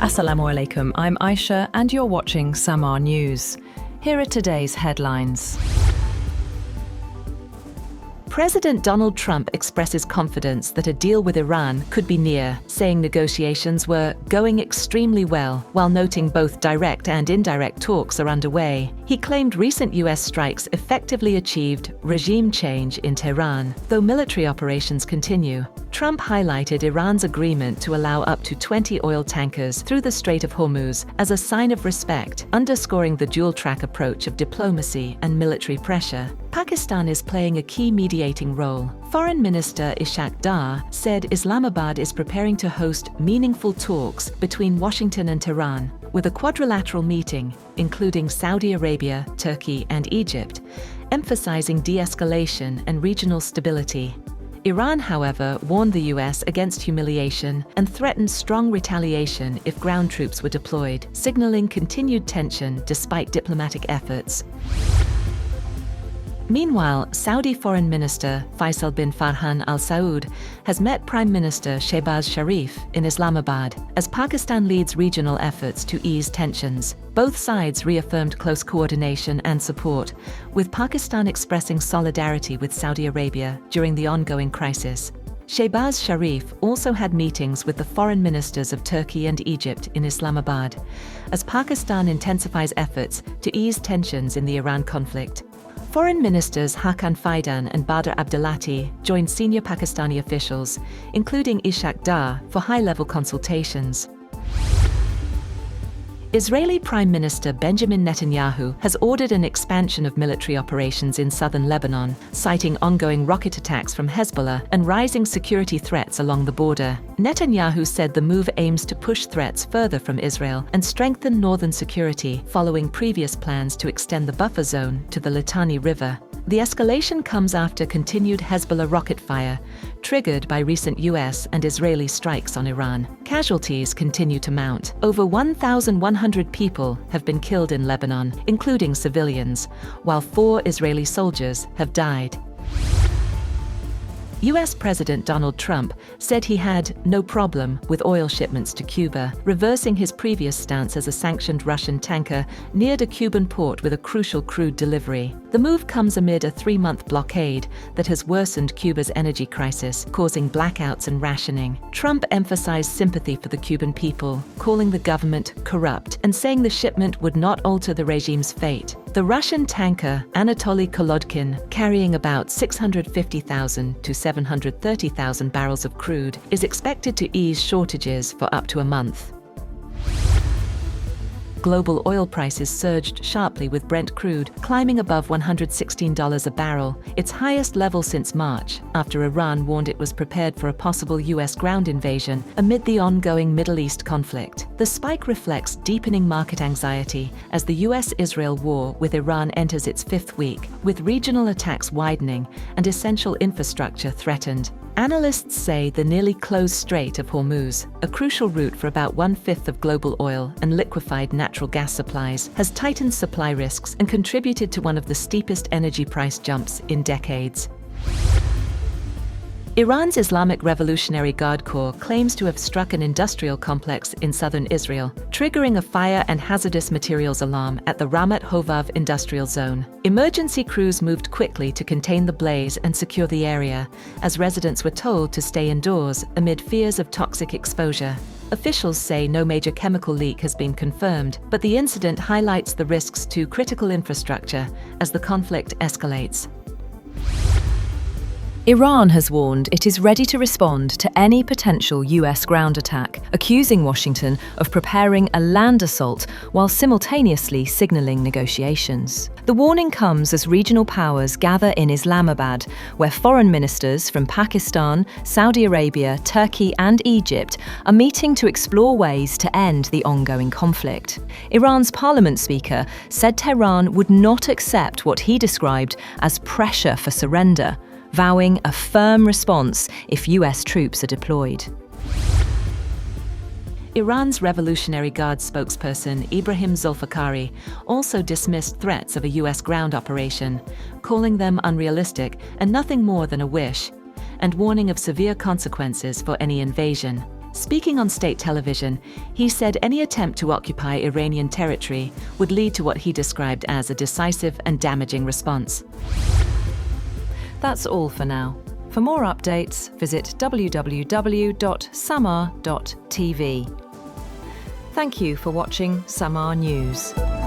Assalamu alaikum, I'm Aisha and you're watching Samaa News. Here are today's headlines. President Donald Trump expresses confidence that a deal with Iran could be near, saying negotiations were going extremely well, while noting both direct and indirect talks are underway. He claimed recent US strikes effectively achieved regime change in Tehran, though military operations continue. Trump highlighted Iran's agreement to allow up to 20 oil tankers through the Strait of Hormuz as a sign of respect, underscoring the dual-track approach of diplomacy and military pressure. Pakistan is playing a key mediating role. Foreign Minister Ishaq Dar said Islamabad is preparing to host meaningful talks between Washington and Tehran, with a quadrilateral meeting, including Saudi Arabia, Turkey, and Egypt, emphasizing de-escalation and regional stability. Iran, however, warned the US against humiliation and threatened strong retaliation if ground troops were deployed, signaling continued tension despite diplomatic efforts. Meanwhile, Saudi Foreign Minister Faisal bin Farhan Al Saud has met Prime Minister Shehbaz Sharif in Islamabad as Pakistan leads regional efforts to ease tensions. Both sides reaffirmed close coordination and support, with Pakistan expressing solidarity with Saudi Arabia during the ongoing crisis. Shehbaz Sharif also had meetings with the foreign ministers of Turkey and Egypt in Islamabad, as Pakistan intensifies efforts to ease tensions in the Iran conflict. Foreign Ministers Hakan Fidan and Badr Abdulati joined senior Pakistani officials, including Ishaq Dar, for high-level consultations. Israeli Prime Minister Benjamin Netanyahu has ordered an expansion of military operations in southern Lebanon, citing ongoing rocket attacks from Hezbollah and rising security threats along the border. Netanyahu said the move aims to push threats further from Israel and strengthen northern security, following previous plans to extend the buffer zone to the Litani River. The escalation comes after continued Hezbollah rocket fire, triggered by recent US and Israeli strikes on Iran. Casualties continue to mount. Over 1,100 people have been killed in Lebanon, including civilians, while 4 Israeli soldiers have died. US President Donald Trump said he had no problem with oil shipments to Cuba, reversing his previous stance as a sanctioned Russian tanker neared a Cuban port with a crucial crude delivery. The move comes amid a 3-month blockade that has worsened Cuba's energy crisis, causing blackouts and rationing. Trump emphasized sympathy for the Cuban people, calling the government corrupt and saying the shipment would not alter the regime's fate. The Russian tanker Anatoly Kolodkin, carrying about 650,000 to 730,000 barrels of crude, is expected to ease shortages for up to a month. Global oil prices surged sharply, with Brent crude climbing above $116 a barrel, its highest level since March, after Iran warned it was prepared for a possible US ground invasion amid the ongoing Middle East conflict. The spike reflects deepening market anxiety as the US-Israel war with Iran enters its 5th week, with regional attacks widening and essential infrastructure threatened. Analysts say the nearly closed Strait of Hormuz, a crucial route for about 1/5 of global oil and liquefied natural gas supplies, has tightened supply risks and contributed to one of the steepest energy price jumps in decades. Iran's Islamic Revolutionary Guard Corps claims to have struck an industrial complex in southern Israel, triggering a fire and hazardous materials alarm at the Ramat Hovav industrial zone. Emergency crews moved quickly to contain the blaze and secure the area, as residents were told to stay indoors amid fears of toxic exposure. Officials say no major chemical leak has been confirmed, but the incident highlights the risks to critical infrastructure as the conflict escalates. Iran has warned it is ready to respond to any potential US ground attack, accusing Washington of preparing a land assault while simultaneously signaling negotiations. The warning comes as regional powers gather in Islamabad, where foreign ministers from Pakistan, Saudi Arabia, Turkey, and Egypt are meeting to explore ways to end the ongoing conflict. Iran's parliament speaker said Tehran would not accept what he described as pressure for surrender, vowing a firm response if US troops are deployed. Iran's Revolutionary Guard spokesperson Ibrahim Zulfikari also dismissed threats of a US ground operation, calling them unrealistic and nothing more than a wish, and warning of severe consequences for any invasion. Speaking on state television, he said any attempt to occupy Iranian territory would lead to what he described as a decisive and damaging response. That's all for now. For more updates, visit www.samaa.tv. Thank you for watching Samaa News.